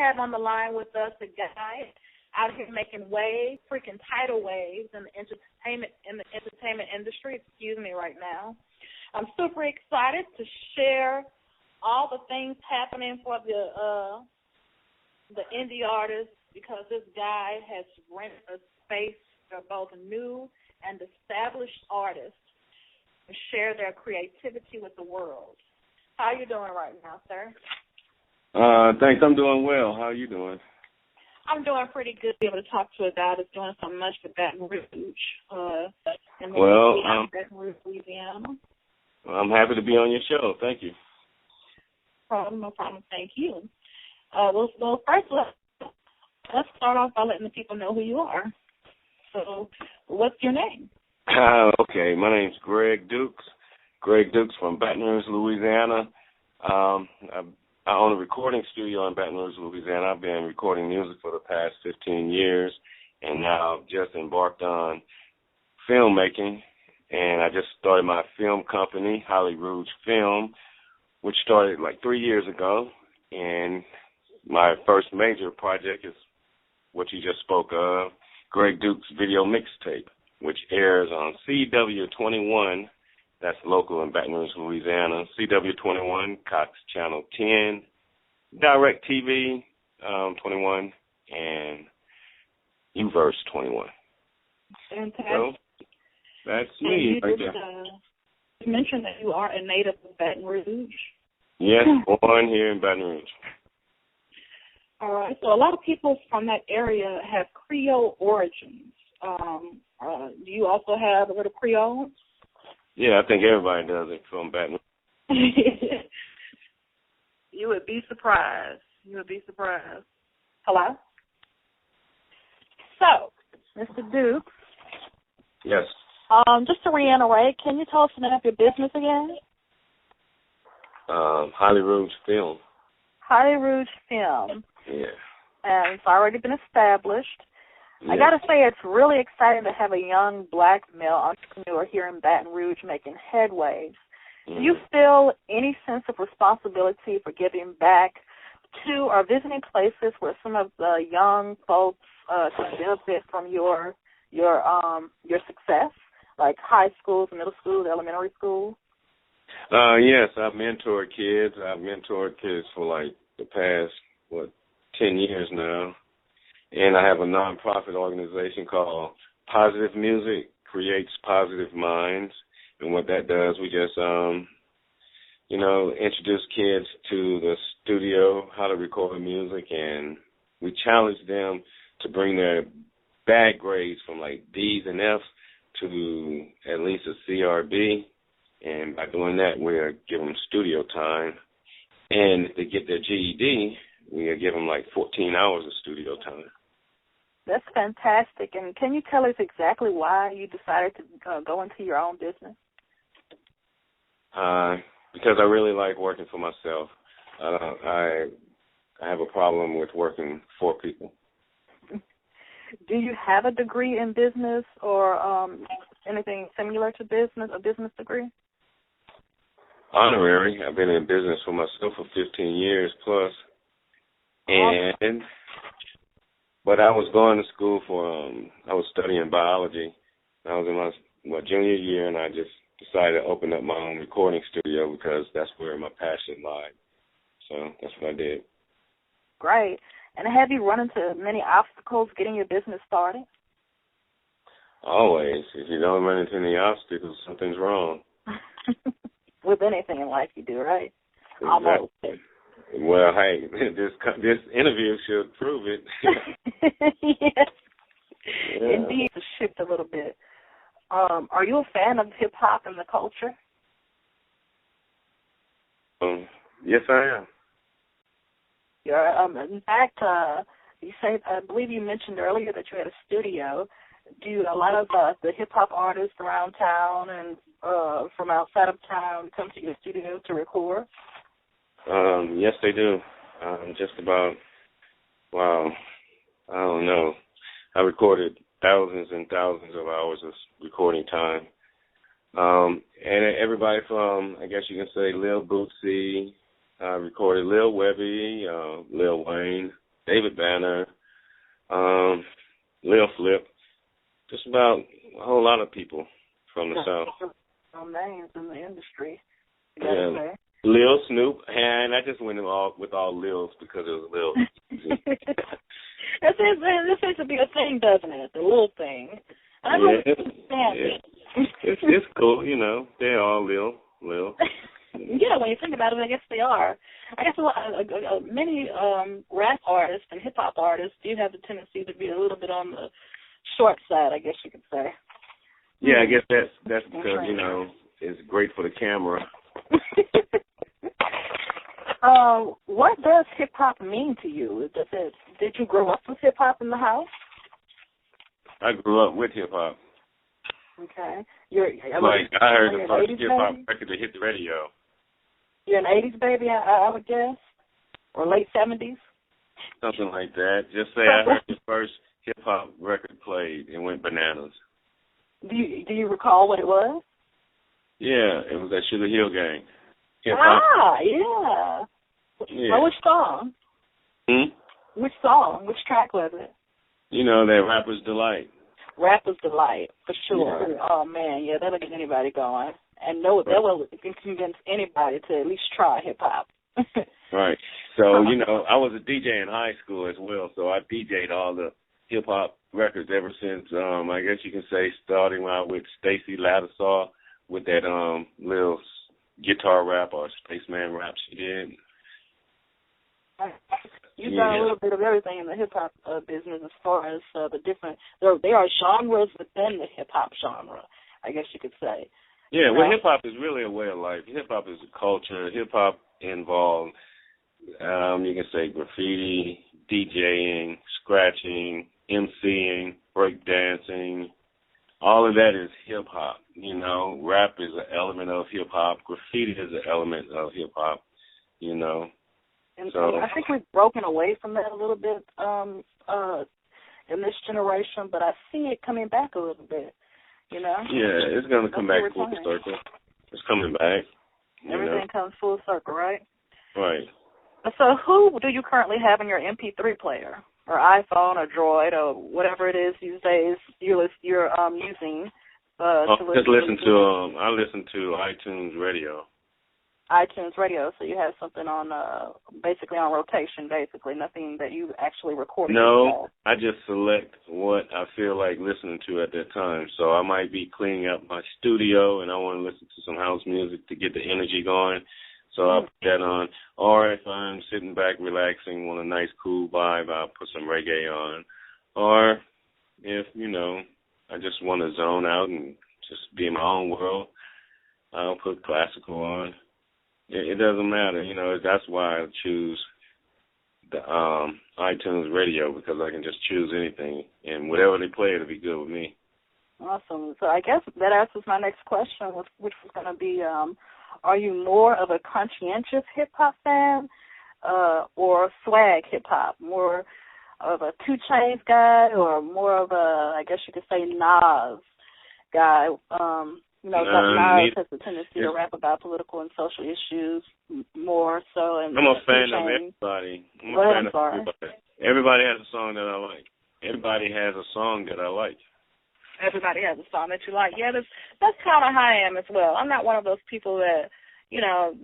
have on the line with us a guy out here making waves, freaking tidal waves in the entertainment industry, right now. I'm super excited to share all the things happening for the indie artists, because this guy has rented a space for both new and established artists to share their creativity with the world. How are you doing right now, sir? Thanks. I'm doing well. How are you doing? I'm doing pretty good to be able to talk to a guy that's doing so much for Baton Rouge, Baton Rouge, Louisiana. I'm happy to be on your show. Thank you. No problem. Thank you. Well, first, let's start off by letting the people know who you are. So, what's your name? Okay, my name's Greg Dukes. Greg Dukes from Baton Rouge, Louisiana. I own a recording studio in Baton Rouge, Louisiana. I've been recording music for the past 15 years, and now I've just embarked on filmmaking, and I just started my film company, Baton Rouge Film, which started like 3 years ago, and my first major project is what you just spoke of, Greg Dukes Video Mixtape, which airs on CW21, that's local in Baton Rouge, Louisiana, CW21, Cox Channel 10, Direct TV 21, and Uverse 21. Fantastic. So that's me right there. You mentioned that you are a native of Baton Rouge. Yes, born here in Baton Rouge. All right. So a lot of people from that area have Creole origins. Do you also have a little Creole? Yeah, I think everybody does it from Baton Rouge. You would be surprised. Hello? So, Mr. Dukes. Yes. Just to reiterate, can you tell us the name of your business again? Baton Rouge Film. Baton Rouge Film. Yeah. And it's already been established. Yeah. I got to say, it's really exciting to have a young black male entrepreneur here in Baton Rouge making headways. Do you feel any sense of responsibility for giving back to or visiting places where some of the young folks can benefit from your success, like high schools, middle schools, elementary schools? Yes, I've mentored kids. I've mentored kids for like the past 10 years now. And I have a nonprofit organization called Positive Music Creates Positive Minds. And what that does, we just, introduce kids to the studio, how to record music, and we challenge them to bring their bad grades from like D's and F's to at least a CRB. And by doing that, we're giving them studio time. And if they get their GED, we give them like 14 hours of studio time. That's fantastic. And can you tell us exactly why you decided to go into your own business? Because I really like working for myself. I have a problem with working for people. Do you have a degree in business or anything similar to business, a business degree? Honorary. I've been in business for myself for 15 years plus. But I was going to school I was studying biology. I was in my junior year, and I just decided to open up my own recording studio because that's where my passion lied. So that's what I did. Great. And have you run into many obstacles getting your business started? Always. If you don't run into any obstacles, something's wrong. With anything in life you do, right? Exactly. Almost. Well, hey, this interview should prove it. Yes. Yeah. Indeed, to shift a little bit. Are you a fan of hip-hop and the culture? Yes, I am. In fact, I believe you mentioned earlier that you had a studio. Do a lot of the hip-hop artists around town and from outside of town come to your studio to record? Yes, they do. Just about, I don't know. I recorded thousands and thousands of hours of recording time. And everybody from, I guess you can say, Lil Bootsy, recorded Lil Webby, Lil Wayne, David Banner, Lil Flip, just about a whole lot of people from the South. Some names in the industry. Yeah. Lil Snoop, and I just went with all Lils because it was Lil. This seems to be a thing, doesn't it? The little thing. I don't understand it. It's cool, you know. They're all Lil. Yeah, when you think about it, I guess they are. I guess many rap artists and hip hop artists do have the tendency to be a little bit on the short side, I guess you could say. Yeah, I guess that's because, you know, it's great for the camera. What does hip hop mean to you? Did you grow up with hip hop in the house? I grew up with hip hop. Okay. I heard the first hip hop record to hit the radio. You're an 80s baby, I would guess, or late 70s. Something like that. Just say I heard the first hip hop record played and went bananas. Do you recall what it was? Yeah, it was that Sugar Hill Gang. Yeah. Well, which song? Which song? Which track was it? You know, that Rapper's Delight. Rapper's Delight, for sure. Yeah. Oh, man, yeah, that'll get anybody going. And that will convince anybody to at least try hip-hop. Right. So, you know, I was a DJ in high school as well, so I DJ'd all the hip-hop records ever since, I guess you can say, starting out with Stacey Lattisaw with that little guitar rap or spaceman rap she did. You've done a little bit of everything in the hip-hop business as far as the different, there are genres within the hip-hop genre, I guess you could say. Yeah, well, hip-hop is really a way of life. Hip-hop is a culture. Hip-hop involves, you can say, graffiti, DJing, scratching, MCing, breakdancing. All of that is hip-hop. You know, rap is an element of hip-hop. Graffiti is an element of hip-hop, you know. And so I think we've broken away from that a little bit in this generation, but I see it coming back a little bit, you know? Yeah, it's going to come back full circle. It's coming back. Everything comes full circle, right? Right. So who do you currently have in your MP3 player, or iPhone, or Droid, or whatever it is these days you're using? I listen to iTunes Radio. iTunes Radio, so you have something on, basically on rotation, basically, nothing that you actually recorded. No, I just select what I feel like listening to at that time. So I might be cleaning up my studio and I want to listen to some house music to get the energy going. So I'll put that on. Or if I'm sitting back relaxing, want a nice cool vibe, I'll put some reggae on. Or if, you know, I just want to zone out and just be in my own world, I'll put classical on. It doesn't matter, you know. That's why I choose the iTunes Radio, because I can just choose anything, and whatever they play, it'll be good with me. Awesome. So I guess that answers my next question, which was going to be, are you more of a conscientious hip-hop fan or swag hip-hop? More of a 2 Chainz guy or more of a, I guess you could say, Nas guy? You know, Nas has a tendency to rap about political and social issues more so. And I'm a fan of everybody. Everybody has a song that I like. Everybody has a song that I like. Everybody has a song that you like. Yeah, that's kind of how I am as well. I'm not one of those people that, you know,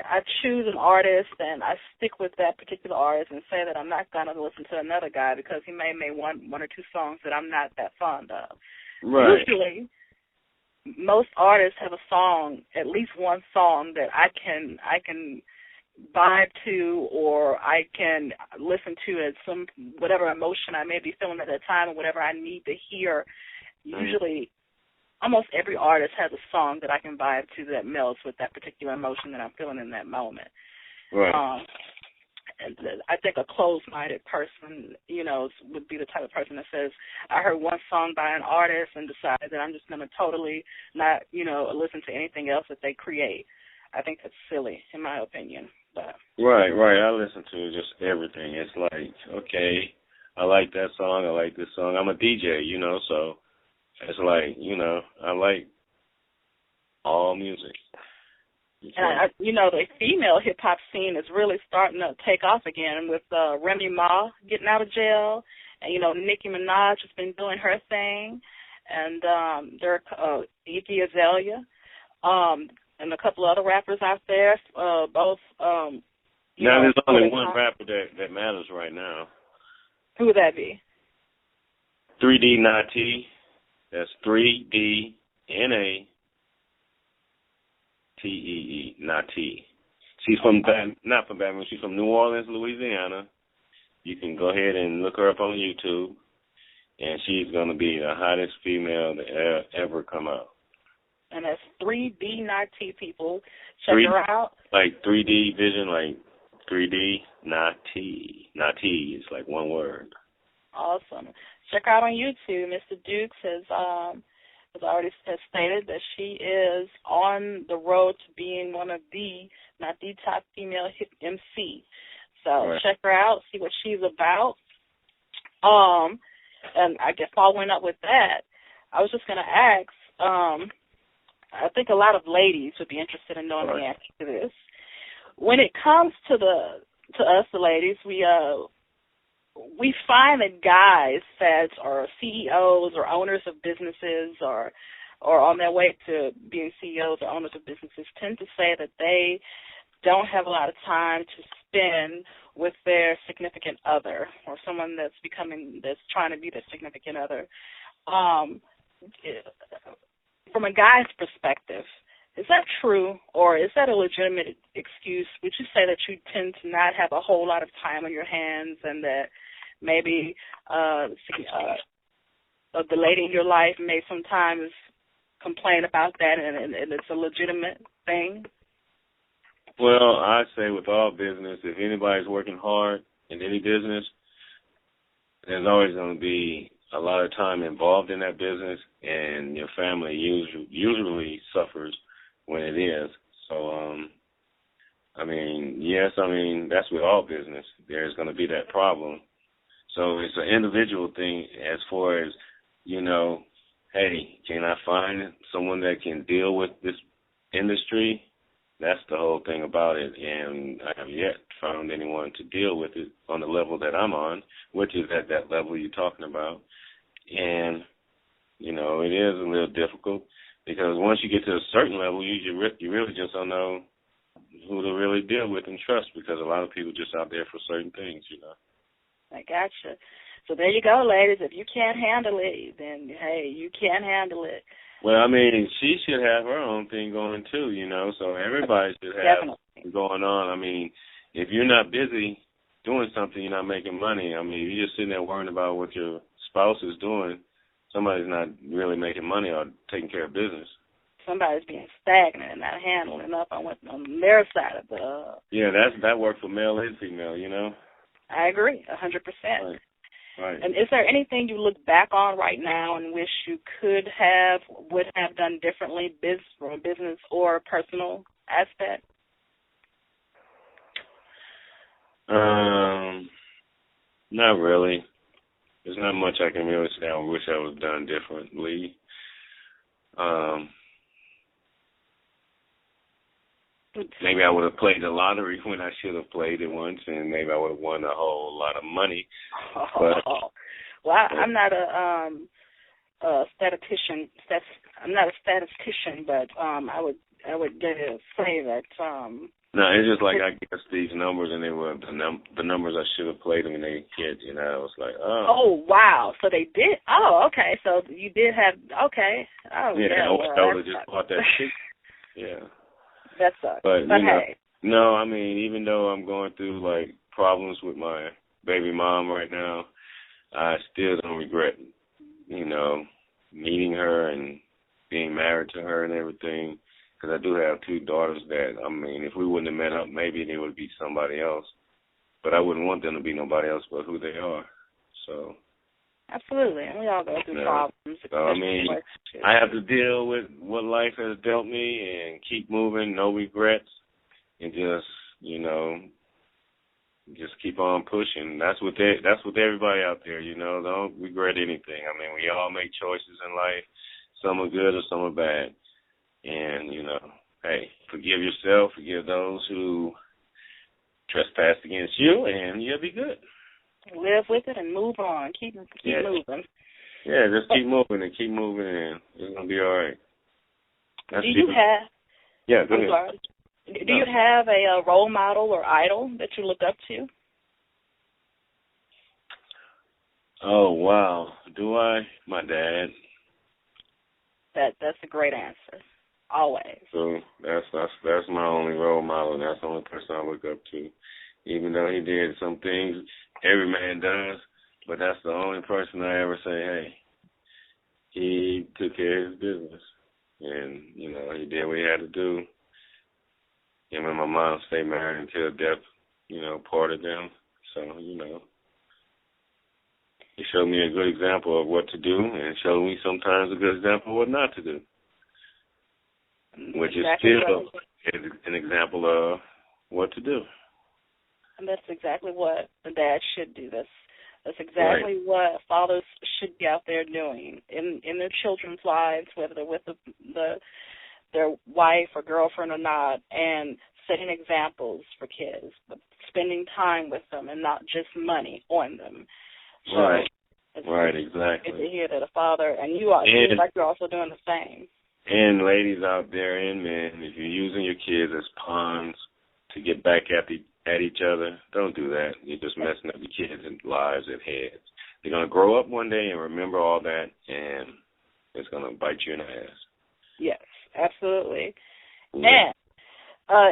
I choose an artist and I stick with that particular artist and say that I'm not going to listen to another guy because he may make one or two songs that I'm not that fond of. Right. Usually, most artists have a song, at least one song that I can vibe to, or I can listen to at some whatever emotion I may be feeling at that time, or whatever I need to hear. Usually, almost every artist has a song that I can vibe to that melts with that particular emotion that I'm feeling in that moment. Right. And I think a closed-minded person, you know, would be the type of person that says, I heard one song by an artist and decided that I'm just going to totally not, you know, listen to anything else that they create. I think that's silly, in my opinion. But Right. I listen to just everything. It's like, okay, I like that song, I like this song. I'm a DJ, you know, so it's like, you know, I like all music. And, the female hip-hop scene is really starting to take off again with Remy Ma getting out of jail. And, Nicki Minaj has been doing her thing. And there are Iggy Azalea and a couple other rappers out there, both. There's only one rapper that matters right now. Who would that be? 3D Nati. That's 3D Natee, Nati. She's from not from Baton Rouge. She's from New Orleans, Louisiana. You can go ahead and look her up on YouTube, and she's going to be the hottest female to ever come out. And that's 3D Nati, people. Check her out. Like 3D vision, like 3D Nati. Nati is like one word. Awesome. Check her out on YouTube. Mr. Dukes has already stated that she is on the road to being one of the, not the top female hip MC. So right. Check her out, see what she's about. And I guess following up with that, I was just going to ask, I think a lot of ladies would be interested in knowing the answer to this. When it comes to us, the ladies, we find that guys that are CEOs or owners of businesses or on their way to being CEOs or owners of businesses tend to say that they don't have a lot of time to spend with their significant other or someone that's trying to be their significant other. From a guy's perspective, is that true, or is that a legitimate excuse? Would you say that you tend to not have a whole lot of time on your hands and that maybe the lady in your life may sometimes complain about that and it's a legitimate thing? Well, I say with all business, if anybody's working hard in any business, there's always going to be a lot of time involved in that business, and your family usually suffers when it is. So, that's with all business. There's going to be that problem. So it's an individual thing as far as, hey, can I find someone that can deal with this industry? That's the whole thing about it, and I have yet found anyone to deal with it on the level that I'm on, which is at that level you're talking about. And, it is a little difficult because once you get to a certain level, you really just don't know who to really deal with and trust because a lot of people just out there for certain things, I gotcha. So there you go, ladies. If you can't handle it, then, hey, you can't handle it. Well, she should have her own thing going too, so everybody should have going on. If you're not busy doing something, you're not making money. If you're just sitting there worrying about what your spouse is doing, somebody's not really making money or taking care of business. Somebody's being stagnant and not handling up on their side of the... Yeah, that works for male and female, I agree, 100%. Right. And is there anything you look back on right now and wish you would have done differently, from a business or personal aspect? Not really. There's not much I can really say I wish I would have done differently. Maybe I would have played the lottery when I should have played it once, and maybe I would have won a whole lot of money. Well, I'm not a statistician. I'm not a statistician, but I would say that. No, it's just like I guess these numbers, and they were the numbers I should have played them, and they hit. It was like, oh. Oh wow! So they did. Oh, okay. So you did have. Okay. Oh yeah. I would have just bought that shit. Yeah. That sucks. But hey. No, even though I'm going through like problems with my baby mom right now, I still don't regret, meeting her and being married to her and everything. Because I do have two daughters that, if we wouldn't have met up, maybe they would be somebody else. But I wouldn't want them to be nobody else but who they are. So. Absolutely. And we all go through problems. So, I have to deal with what life has dealt me and keep moving, no regrets, and just, just keep on pushing. That's with everybody out there, Don't regret anything. We all make choices in life. Some are good or some are bad. And, hey, forgive yourself, forgive those who trespass against you, and you'll be good. Live with it and move on. Keep moving. Yeah, just keep moving, and it's going to be all right. Go ahead. Do you have a role model or idol that you look up to? Oh, wow. Do I? My dad. That's a great answer. Always. So that's my only role model, and that's the only person I look up to. Even though he did some things every man does, but that's the only person I ever say, hey, he took care of his business. And, he did what he had to do. Him and my mom stayed married until death, parted them. So, he showed me a good example of what to do and showed me sometimes a good example of what not to do, which is still an example of what to do. And that's exactly what the dad should do. That's exactly what fathers should be out there doing in their children's lives, whether they're with their wife or girlfriend or not, and setting examples for kids, but spending time with them and not just money on them. So right, exactly. Good to hear that a father, and you are, seems like you're also doing the same. And ladies out there and men, if you're using your kids as pawns to get back at each other, don't do that. You're just messing up your kids' lives and heads. They're going to grow up one day and remember all that, and it's going to bite you in the ass. Yes, absolutely. Yeah. And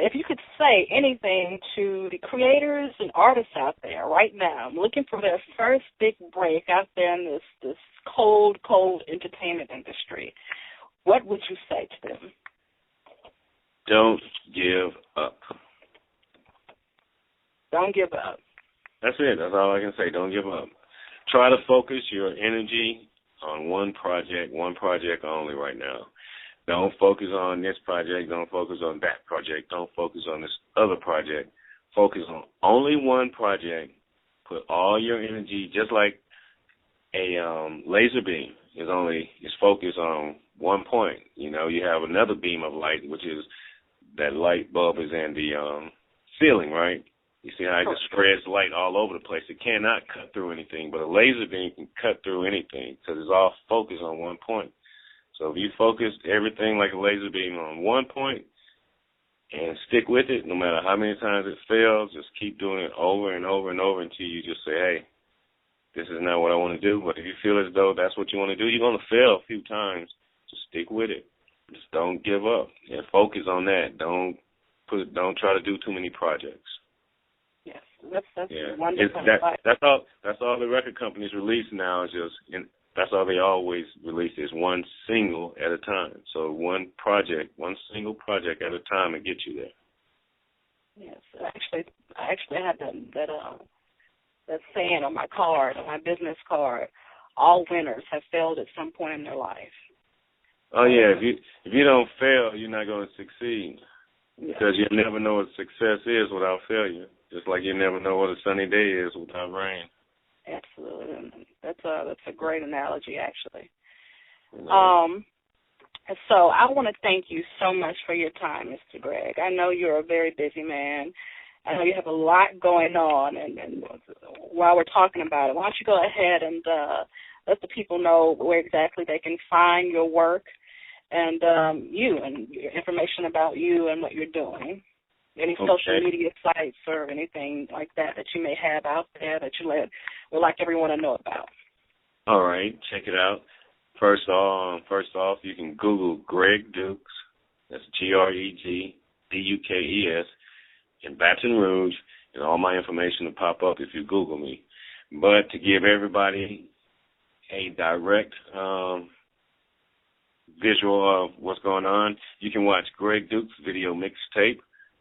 if you could say anything to the creators and artists out there right now, looking for their first big break out there in this cold entertainment industry, what would you say to them? Don't give up. Don't give up. That's it. That's all I can say. Don't give up. Try to focus your energy on one project only right now. Don't focus on this project. Don't focus on that project. Don't focus on this other project. Focus on only one project. Put all your energy, just like a laser beam is focused on one point. You have another beam of light, which is that light bulb is in the ceiling, right? You see how it just spreads light all over the place. It cannot cut through anything, but a laser beam can cut through anything because it's all focused on one point. So if you focus everything like a laser beam on one point and stick with it, no matter how many times it fails, just keep doing it over and over and over until you just say, hey, this is not what I want to do. But if you feel as though that's what you want to do, you're going to fail a few times. Just stick with it. Just don't give up and focus on that. Don't try to do too many projects. Yes, that's wonderful. That's all the record companies release now is that's all they always release is one single at a time. So one single project at a time and get you there. Yes, I actually had that saying on my card, on my business card. All winners have failed at some point in their life. Oh yeah, if you don't fail, you're not going to succeed. Yes. Because you never know what success is without failure. Just like you never know what a sunny day is without rain. Absolutely. That's a great analogy, actually. Mm-hmm. So I want to thank you so much for your time, Mr. Greg. I know you're a very busy man. I know you have a lot going on, and while we're talking about it, why don't you go ahead and let the people know where exactly they can find your work and you and your information about you and what you're doing. Any social media sites or anything like that you may have out there that you would like everyone to know about. All right, check it out. First off, you can Google Greg Dukes. That's GregDukes in Baton Rouge, and all my information will pop up if you Google me. But to give everybody a direct visual of what's going on, you can watch Greg Dukes' video mixtape,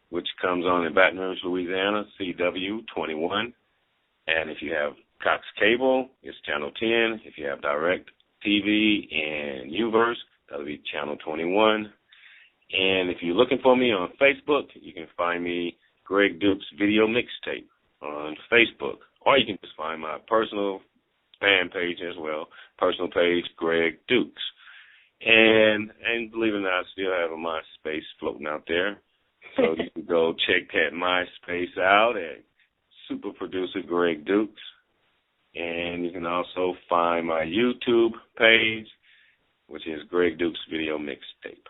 which comes on in Baton Rouge, Louisiana, CW21. And if you have Cox Cable, it's Channel 10. If you have Direct TV and Uverse, that'll be Channel 21. And if you're looking for me on Facebook, you can find me Greg Dukes Video Mixtape on Facebook. Or you can just find my personal fan page as well, personal page, Greg Dukes. And believe it or not, I still have a MySpace floating out there. So you can go check that MySpace out at Super Producer Greg Dukes. And you can also find my YouTube page, which is Greg Dukes Video Mixtape.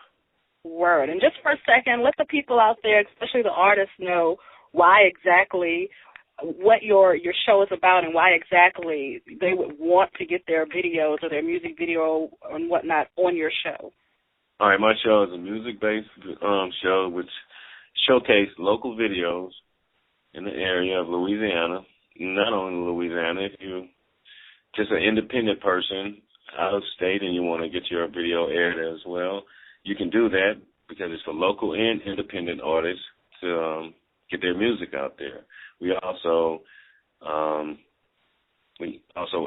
Word. And just for a second, let the people out there, especially the artists, know why exactly what your show is about and why exactly they would want to get their videos or their music video and whatnot on your show. All right, my show is a music-based show which showcases local videos in the area of Louisiana. Not only Louisiana, if you're just an independent person out of state and you want to get your video aired as well, you can do that because it's for local and independent artists to get their music out there. We also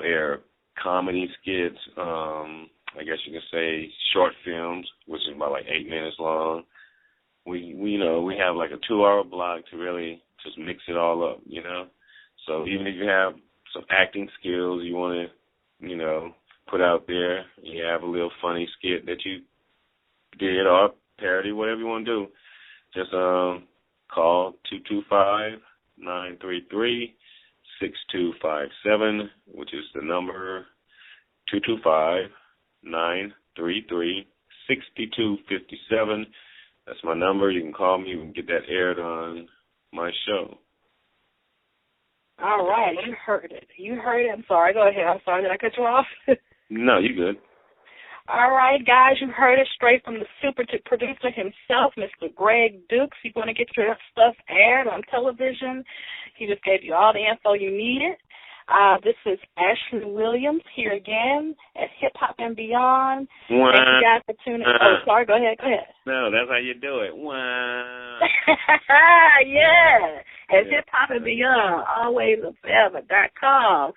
air comedy skits, I guess you can say short films, which is about like 8 minutes long. We have like a 2-hour block to really just mix it all up, you know. So even if you have some acting skills you want to, put out there, you have a little funny skit that you did or parody, whatever you want to do, just call 225-933-6257, which is the number 225-933-6257. That's my number. You can call me. You can get that aired on my show. All right. You heard it. I'm sorry. Go ahead. I'm sorry. Did I cut you off? No, you're good. All right, guys. You heard it straight from the super producer himself, Mr. Greg Dukes. You want to get your stuff aired on television. He just gave you all the info you needed. This is Ashley Williams here again at Hip Hop and Beyond. Thank you guys for tuning in. Oh, sorry. Go ahead. No, that's how you do it. Wow. Yeah. At Hip Hop and Beyond, alwaysandforever.com.